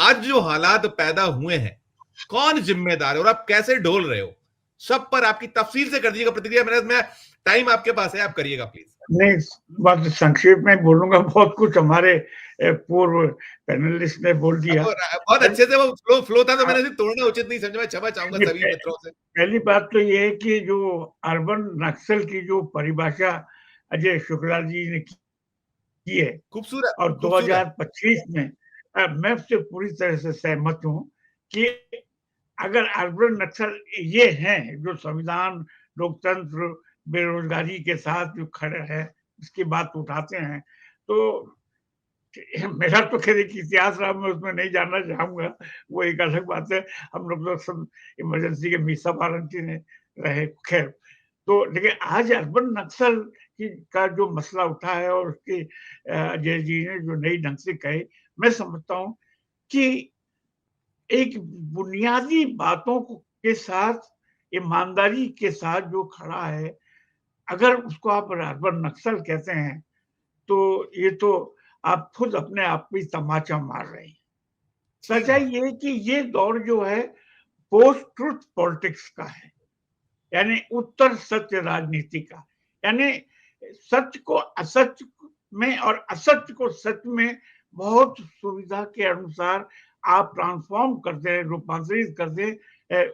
आज जो हालात पैदा हुए हैं, कौन जिम्मेदार है और आप कैसे ढोल रहे हो, सब पर आपकी तफसील से कर दीजिएगा प्रतिक्रिया। मैं टाइम आपके पास है, आप करिएगा प्लीज। नहीं, बस संक्षेप में बोलूंगा, बहुत कुछ हमारे पूर्व पैनलिस्ट ने बोल दिया। बहुत अच्छे से वो फ्लो था, तो मैंने सिर्फ तोड़ना उचित नहीं समझा। मैं क्षमा चाहूंगा सभी मित्रों से। पहली बात तो ये है कि जो अर्बन नक्सल की जो परिभाषा अजय शुक्ला जी ने की है खूबसूरत और खूबसूरत। 2025 में मैं उससे पूरी तरह से सहमत हूं कि अगर अर्बन नक्सल ये हैं जो संविधान, लोकतंत्र, बेरोजगारी के साथ जो खड़े हैं, इसकी बात उठाते हैं, तो मेरा तो खैर एक इतिहास रहा, मैं उसमें नहीं जानना चाहूंगा, वो एक अलग बात है। हम लोग तो सब इमरजेंसी के मीसा वारंटी ने रहे, खैर। तो लेकिन आज अर्बन नक्सल की का जो मसला उठा है और उसकी अजय जी ने जो नई ढंग से कहे, मैं समझता हूँ कि एक बुनियादी बातों के साथ, ईमानदारी के साथ जो खड़ा है, अगर उसको आप अर्बन नक्सल कहते हैं, तो ये तो आप खुद अपने आप पे तमाचा मार रहे हैं। ठीक सच्चाई बात। ये है कि ये दौर जो है पोस्ट ट्रुथ पॉलिटिक्स का है, यानी उत्तर सत्य राजनीति का। यानी सत्य को असत्य में और असत्य को सत्य में बहुत सुविधा के अनुसार आप ट्रांसफॉर्म कर दें, रूपांतरित कर दें,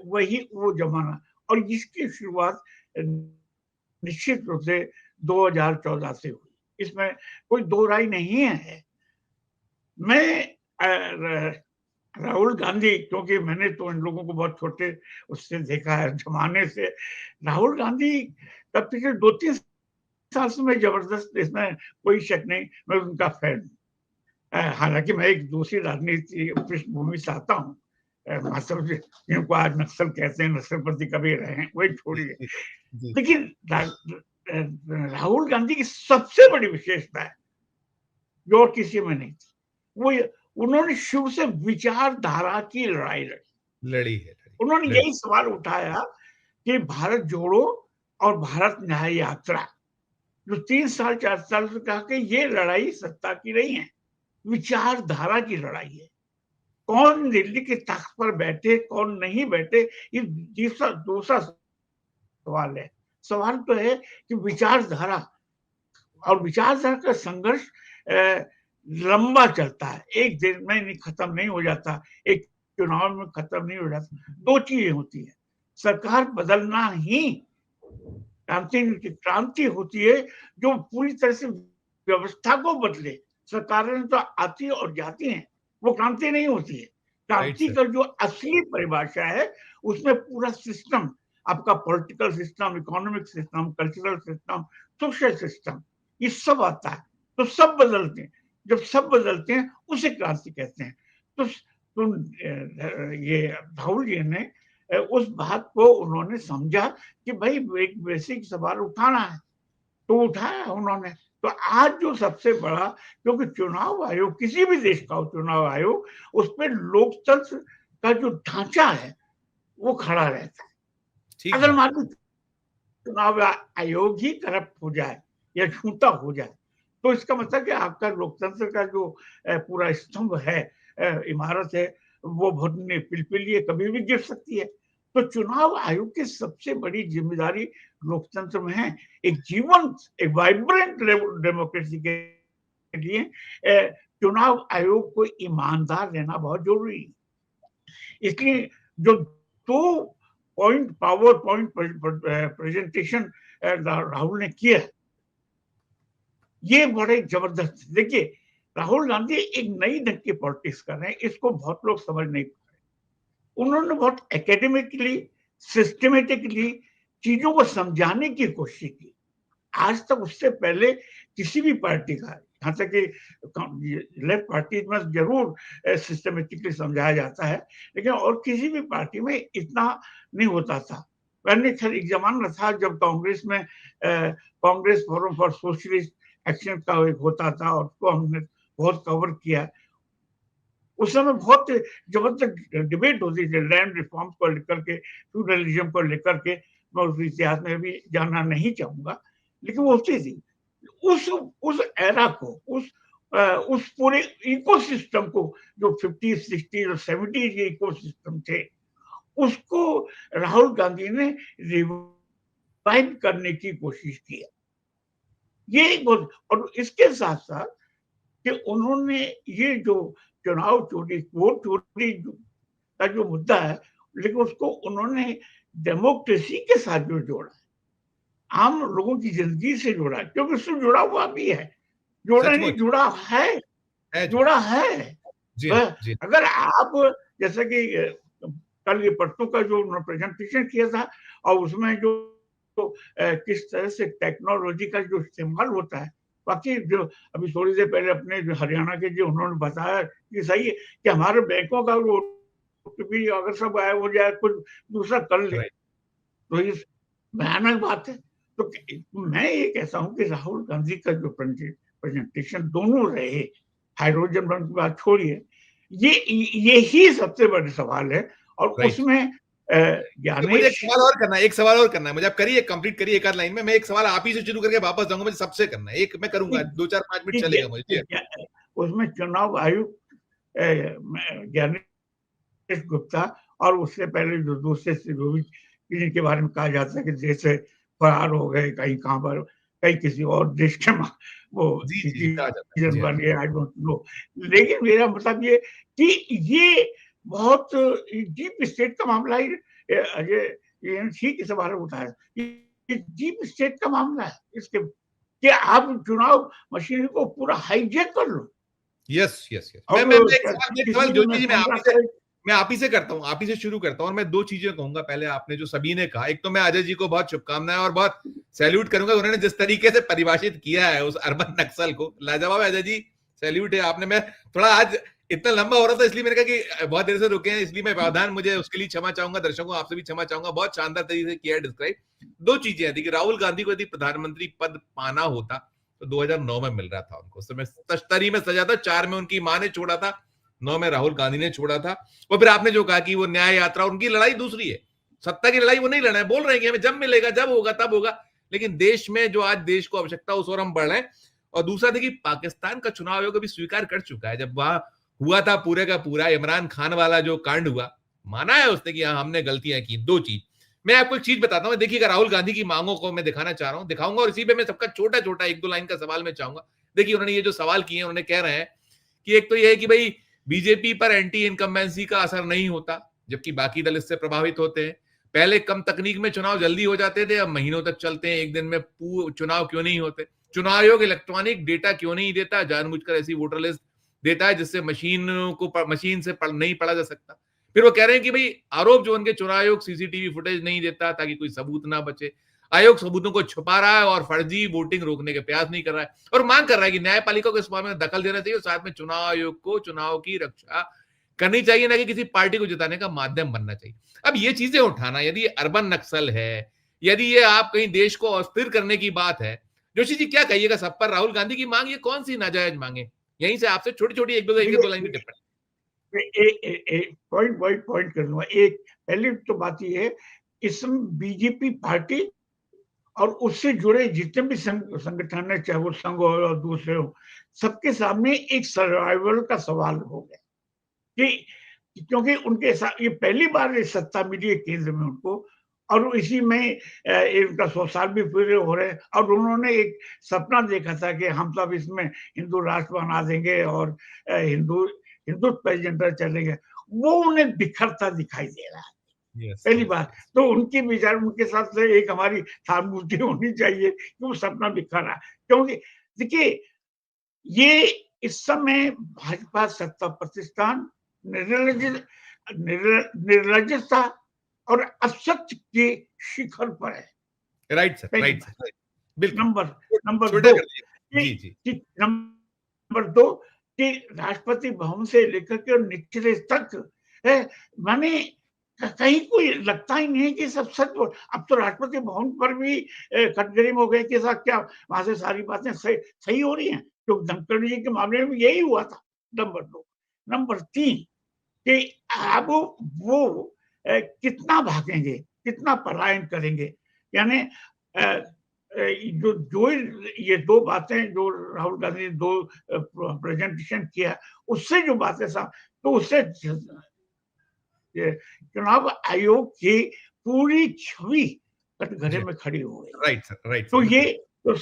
वही वो जमाना। और इसकी शुरुआत निश्चित रूप से 2014 से हुई, इसमें कोई दो राय नहीं है। मैं राहुल गांधी, क्योंकि मैंने तो इन लोगों को बहुत छोटे उससे देखा है, जमाने से। राहुल गांधी का पिछले 2-3 साल से मैं जबरदस्त, इसमें कोई शक नहीं, मैं उनका फैन हूँ। हालांकि मैं एक दूसरी राजनीति पृष्ठभूमि से आता हूँ, मतलब जिनको आज नक्सल कहते हैं, नक्सलपंथी कभी रहे हैं, वही छोड़िए। लेकिन राहुल गांधी की सबसे बड़ी विशेषता है जो और किसी में नहीं थी, वो उन्होंने शुरू से विचारधारा की लड़ाई लड़ी है। उन्होंने यही सवाल उठाया कि भारत जोड़ो और भारत न्याय यात्रा, जो 3 साल 4 साल से कहा कि ये लड़ाई सत्ता की नहीं है, विचारधारा की लड़ाई है। कौन दिल्ली के तख्त पर बैठे, कौन नहीं बैठे, ये दूसरा सवाल है। सवाल तो है कि विचारधारा, और विचारधारा का संघर्ष लंबा चलता है, एक दिन में नहीं खत्म नहीं हो जाता, एक चुनाव में खत्म नहीं हो जाता। दो चीजें होती है, सरकार बदलना ही क्रांति होती है जो पूरी तरह से व्यवस्था को बदले। सरकारें तो आती और जाती हैं, वो क्रांति नहीं होती है। क्रांति का जो असली परिभाषा है, उसमें पूरा सिस्टम, आपका political system, economic system, cultural system, social system, ये सब आता है। तो सब बदलते हैं, जब सब बदलते हैं उसे क्रांति कहते हैं। तो ये राहुल जी ने उस बात को उन्होंने समझा कि भाई एक बेसिक सवाल उठाना है, तो उठाया उन्होंने। तो आज जो सबसे बड़ा, क्योंकि चुनाव आयोग, किसी भी देश का चुनाव आयोग, उस पर लोकतंत्र का जो ढांचा है वो खड़ा रहता है। अगर मान लो चुनाव आयोग ही करप्ट हो जाए या झूठा हो जाए, तो इसका मतलब कि आपका लोकतंत्र का जो पूरा स्तंभ है, इमारत है, वो भुनने पिलपिलिए कभी भी गिर सकती है। तो चुनाव आयोग की सबसे बड़ी जिम्मेदारी लोकतंत्र में है, एक जीवंत, एक वाइब्रेंट डेमोक्रेसी के लिए चुनाव आयोग को ईमानदार रहना बहुत जरूरी है। इसलिए जो दो पावर पॉइंट प्रेजेंटेशन राहुल ने किया, ये बड़े जबरदस्त। देखिए, राहुल गांधी एक नई ढंग की पॉलिटिक्स कर रहे हैं, इसको बहुत लोग समझ नहीं पा रहे। उन्होंने बहुत एकेडमिकली, सिस्टमेटिकली चीजों को समझाने की कोशिश की। आज तक उससे पहले किसी भी पार्टी का, यहाँ तक कि लेफ्ट पार्टी में जरूर सिस्टमेटिकली समझाया जाता है, लेकिन और किसी भी पार्टी में इतना नहीं होता था। पहले एक जमाना था जब कांग्रेस में Congress forum for socialist action का एक होता था, और उसको हमने बहुत कवर किया। उस समय बहुत जबरदस्त डिबेट होती थी लैंड रिफॉर्म को लेकर के, फ्यूडलिज्म को लेकर के। मैं उस इतिहास में भी जानना नहीं चाहूंगा, लेकिन वो होती थी। उस एरा को, उस उस पूरे इकोसिस्टम को, जो 50, 60 और 70 के इकोसिस्टम थे, उसको राहुल गांधी ने रिवाइव करने की कोशिश की है। ये एक बहुत, और इसके साथ-साथ कि उन्होंने ये जो चुनाव चोरी, वोट चोरी का जो मुद्दा है, लेकिन उसको उन्होंने डेमोक्रेसी के साथ जो जोड़ा है, आम लोगों की ज़िंदगी से जोड़ा है, क्योंकि उससे जुड़ा हुआ भी है। जोड़ा नहीं, सचमुच जुड़ा है जो। जुड़ा है। जी हाँ, वह जी हाँ। अगर आप, जैसे कि कल ये परसों का जो उन्होंने प्रेज़ेंटेशन किया था, और उसमें जो किस तरह से टेक्नोलॉजी का जो इस्तेमाल होता है, वाक़ई जो अभी थोड़ी देर पहले अपने जो हरियाणा के जो उन्होंने बताया कि सही है कि हमारे बैंकों का वो ओटीपी अगर सब गायब हो जाए, कुछ दूसरा कर ले, राइट, तो ये भयानक बात है। तो मैं ये कहता हूँ कि राहुल गांधी का जो प्रेजेंटेशन दोनों रहे, हाइड्रोजन बम की बात छोड़िए, ये यही सबसे बड़े सवाल है। और राइट। उसमें मुझे एक ज्ञानेश, सवाल और करना है, एक सवाल और करना है मुझे। आप करिए, कंप्लीट करिए एक आध लाइन में। मैं एक सवाल आप ही से शुरू करके वापस जाऊंगा, मुझे सबसे करना है। एक मैं करूंगा, 2 4 5 मिनट चलेगा मुझे। उसमें चुनाव आयुक्त ज्ञानेश गुप्ता, और उससे पहले जो दूसरे से जो भी जिनके बारे में कहा जाता है कि देश से फरार हो गए, कहीं कहाँ पर, कहीं किसी और देश के वो जी जी जी, कहा जाता है। सिटीजन जी हाँ। बन गए, आई डोंट नो। लेकिन मेरा मतलब ये कि ये बहुत डीप स्टेट का मामला है। अजय, ये ठीक इस बारे में उठाया, ये डीप स्टेट का मामला है। इसके कि आप चुनाव मशीनरी को पूरा हाईजैक कर लो, यस यस यस। और मैं एक सवाल, किसी जो मैं चीज़ सुन रहा था। मैं आप ही से करता हूँ, आप ही से शुरू करता हूँ, और मैं 2 चीज़ें कहूँगा। पहले आपने जो सभी ने कहा, एक तो मैं अजय जी को बहुत शुभकामनाएँ और बहुत सैल्यूट करूँगा, उन्होंने जिस तरीके से परिभाषित किया है उस अर्बन नक्सल को, लाजवाब है अजय जी, सैल्यूट है आपने। मैं थोड़ा आज इतना लंबा हो रहा था, इसलिए मैंने कहा कि बहुत देर से रुके हैं, इसलिए मैं व्यवधान, मुझे उसके लिए क्षमा चाहूँगा, दर्शकों आपसे भी क्षमा चाहूँगा। बहुत शानदार तरीके से किया है डिस्क्राइब। 2 चीज़ें हैं, देखिए राहुल गांधी को यदि प्रधानमंत्री पद पाना होता, तो 2009 में मिल रहा था उनको। उस समय तश्तरी में सजा था, 4 में उनकी माँ ने छोड़ा था, 9 में राहुल गांधी ने छोड़ा था। और फिर आपने जो कहा कि वो न्याय यात्रा, उनकी लड़ाई दूसरी है, सत्ता की लड़ाई वो नहीं लड़ रहे हैं। बोल रहे हैं कि हमें जब मिलेगा, जब होगा तब होगा, लेकिन देश में जो आज देश को आवश्यकता उस ओर हम बढ़ रहे हैं। और दूसरा देखिए, पाकिस्तान का चुनाव आयोग अभी स्वीकार कर चुका है, जब वहां हुआ था पूरे का पूरा इमरान खान वाला जो कांड हुआ, माना है उसने कि हाँ हमने गलतियां की। 2 चीज मैं आपको एक चीज बताता हूँ, देखिएगा राहुल गांधी की मांगों को मैं दिखाना चाह रहा हूँ, दिखाऊंगा, और इसी पे मैं सबका छोटा छोटा 1 2 लाइन का सवाल मैं चाहूंगा। देखिए उन्होंने ये जो सवाल किए हैं, उन्होंने कह रहे हैं कि एक तो ये है कि भाई बीजेपी पर एंटी इनकम्बेंसी का असर नहीं होता, जबकि बाकी दल इससे प्रभावित होते हैं। पहले कम तकनीक में चुनाव जल्दी हो जाते थे, अब महीनों तक चलते हैं, एक दिन में चुनाव क्यों नहीं होते। चुनाव आयोग इलेक्ट्रॉनिक डेटा क्यों नहीं देता, जानबूझकर ऐसी वोटर लिस्ट देता है जिससे मशीन से नहीं पढ़ा जा सकता। फिर वो कह रहे हैं कि भाई आरोप जो उनके, चुनाव आयोग सीसीटीवी फुटेज नहीं देता ताकि कोई सबूत ना बचे, आयोग सबूतों को छुपा रहा है और फर्जी वोटिंग रोकने के प्रयास नहीं कर रहा है, और मांग कर रहा है कि न्यायपालिका को इस मामले में दखल देना चाहिए और साथ में चुनाव आयोग को चुनाव की रक्षा करनी चाहिए, ना कि किसी पार्टी को जिताने का माध्यम बनना चाहिए। अब ये चीजें उठाना, यदि अर्बन नक्सल है, यदि ये आप कहीं देश को अस्थिर करने की बात है, जोशी जी क्या कहिएगा सब पर? राहुल गांधी की मांग ये कौन सी नाजायज मांगे? यहीं से आपसे छोटी छोटी 1 2 लाइन की टिप्पणी। पॉइंट बाई पॉइंट कर लूंगा। एक पहली तो बात यह है, इसमें बीजेपी पार्टी और उससे जुड़े जितने भी संगठन है, चाहे वो संघ हो और दूसरे हो, सबके सामने एक सर्वाइवल का सवाल हो गया कि क्योंकि उनके साथ ये पहली बार सत्ता मिली है केंद्र में उनको, और इसी में इनका 100 साल भी पूरे हो रहे हैं, और उन्होंने एक सपना देखा था कि हम सब इसमें हिंदू राष्ट्र बना देंगे और हिंदुत्व एजेंडा चलेंगे। वो उन्हें बिखरता दिखाई दे रहा है। यस पहली यस बात यस। तो उनके विचार, उनके साथ से एक हमारी सहानुभूति होनी चाहिए कि वो सपना बिखरा, क्योंकि देखिए ये इस समय भाजपा सत्ता प्रतिष्ठान निर्लजता और असत्य के शिखर पर है। राइट सर, पहली राइट बात। सर, बिल्कुल। नंबर नंबर छोटा दो कर दीजिए। जी जी। कि नंबर दो कि राष्ट्रपति भवन से लेकर के निचले तक है, माने कहीं कोई लगता ही नहीं कि सब सच बोल। अब तो राष्ट्रपति भवन पर भी कटघरे हो गए कि साहब क्या वहां से सारी बातें सही सही हो रही हैं, तो धनखड़ जी के मामले में यही हुआ था। नंबर 2। नंबर 3 कि अब वो कितना भागेंगे, कितना पलायन करेंगे, यानी जो जो ये दो बातें जो राहुल गांधी ने दो प्रेजेंटेशन किया, उससे जो बातें तो उससे चुनाव आयोग की पूरी छवि कटघरे में खड़ी हो गई। राइट सर, राइट तो सर, ये तो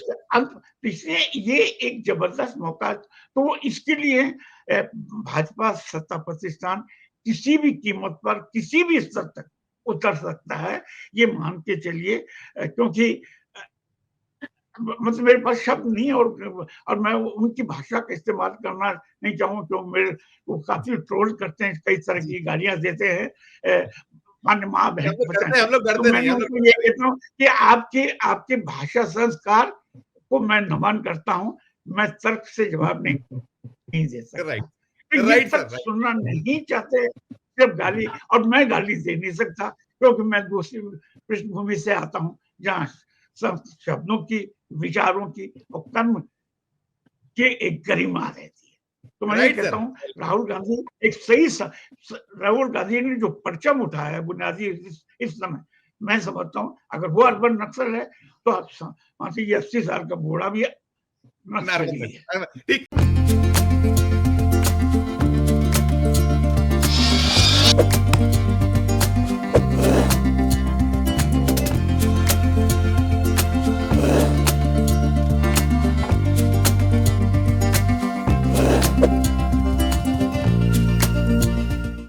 इसलिए ये एक जबरदस्त मौका, तो इसके लिए भाजपा सत्ता प्रतिष्ठान किसी भी कीमत पर किसी भी स्तर तक उतर सकता है, ये मान के चलिए, क्योंकि मतलब मेरे पास शब्द नहीं है, और मैं उनकी भाषा का इस्तेमाल करना नहीं चाहूंगा, क्योंकि मेरे वो काफी ट्रोल करते हैं, कई तरह की गालियां देते हैं, मान्य माँ बहन पता है। हम लोग तो डरते नहीं, मैंने हम लोग उनको ये कहता हूँ कि आपके आपके भाषा संस्कार को मैं नमन करता हूँ, मैं तर्क से जवाब नहीं दे सकता। राइट, तो ये राइट सर, तक सुनना नहीं चाहते, सिर्फ गाली, और मैं गाली दे नहीं सकता, क्योंकि मैं दूसरी पृष्ठभूमि से आता हूँ, जहाँ सब शब्दों की, विचारों की और कर्म की एक गरिमा रहती है। तो मैं ये राइट कहता सर। हूँ, राहुल गांधी एक सही राहुल गांधी ने जो परचम उठाया है बुनियादी इस समय, मैं समझता हूँ अगर वो अर्बन नक्सल है, तो आप ये 80 साल का बूढ़ा भी नक्सली है। ठीक।